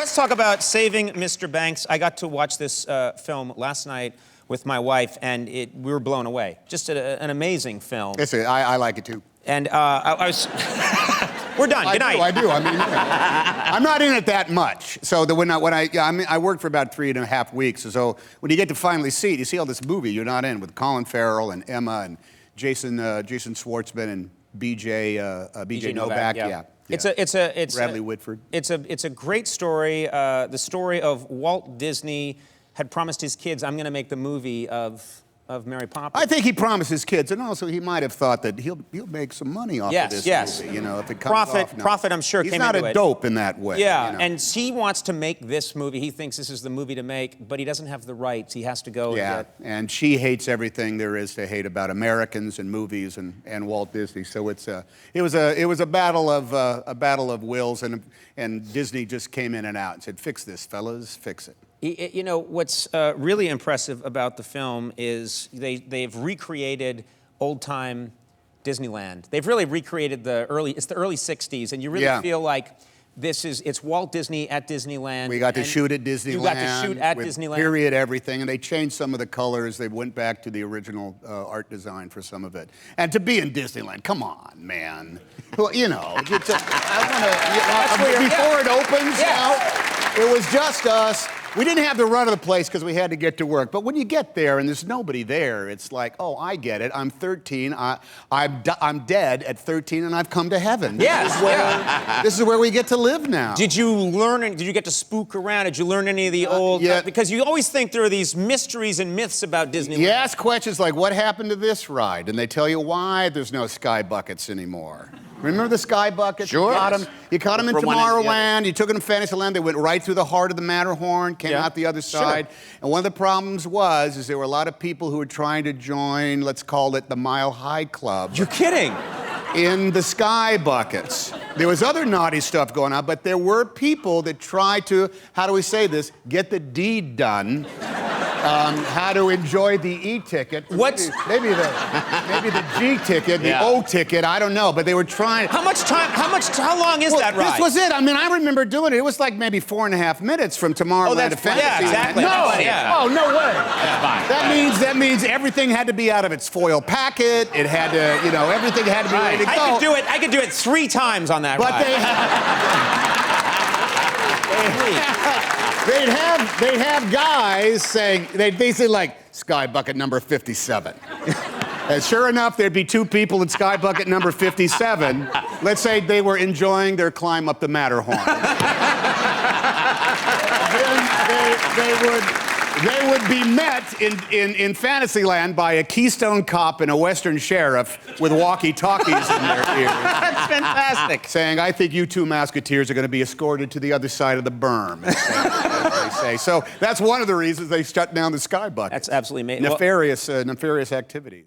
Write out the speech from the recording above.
Let's talk about Saving Mr. Banks. I got to watch this film last night with my wife, and we were blown away. Just an amazing film. I like it too. And I was... We're done. Good night. I do. I mean, I'm not in it that much. So I worked for about 3.5 weeks. So when you get to finally see it, you see all this movie you're not in with Colin Farrell and Emma and Jason Schwartzman and BJ Novak. Yeah. It's Bradley Whitford. It's a great story. The story of Walt Disney had promised his kids, I'm going to make the movie of Mary Poppins. I think he promised his kids, and also he might have thought that he'll make some money off of this movie. You know, if it comes off. Profit, I'm sure, he's came into it. He's not a dope in that way. Yeah, you know? And he wants to make this movie. He thinks this is the movie to make, but he doesn't have the rights. He has to go. Yeah, and she hates everything there is to hate about Americans and movies and Walt Disney. So it was a battle of wills, and Disney just came in and out and said, "Fix this, fellas, fix it." You know, what's really impressive about the film is they've recreated old-time Disneyland. They've really recreated the early 60s, and you really feel like it's Walt Disney at Disneyland. We got to shoot at Disneyland. You got to shoot at Disneyland. Period, everything. And they changed some of the colors. They went back to the original art design for some of it. And to be in Disneyland, come on, man. Well, you know, before it opens, you know, it was just us. We didn't have the run of the place because we had to get to work. But when you get there and there's nobody there, it's like, oh, I get it. I'm 13. I'm dead at 13, and I've come to heaven. This is where we get to live now. Did you get to spook around? Did you learn any of the old? Because you always think there are these mysteries and myths about Disneyland. You ask questions like, what happened to this ride? And they tell you why there's no sky buckets anymore. Remember the sky buckets? Sure. You caught them in Tomorrowland. You took them to Fantasyland. They went right through the heart of the Matterhorn, came out the other side. And one of the problems was there were a lot of people who were trying to join, let's call it the Mile High Club. You're kidding. In the sky buckets. There was other naughty stuff going on, but there were people that tried to, how do we say this, get the deed done. How to enjoy the E-ticket. Maybe the G ticket, the O ticket, I don't know, but they were trying. How long is that ride? This was it. I mean, I remember doing it. It was like maybe 4.5 minutes from Tomorrowland to Fantasyland. Yeah, exactly. Oh, no way. That means everything had to be out of its foil packet. It had to, you know, everything had to be ready to go. I could do it 3 times on that ride. They'd have guys saying, they'd basically like, sky bucket number 57. And sure enough, there'd be 2 people in sky bucket number 57. Let's say they were enjoying their climb up the Matterhorn. They would be met in Fantasyland by a Keystone Cop and a Western Sheriff with walkie-talkies in their ears. That's fantastic. Saying, I think you 2 Musketeers are going to be escorted to the other side of the berm, as they say. So that's one of the reasons they shut down the sky bucket. That's absolutely amazing. Nefarious activities.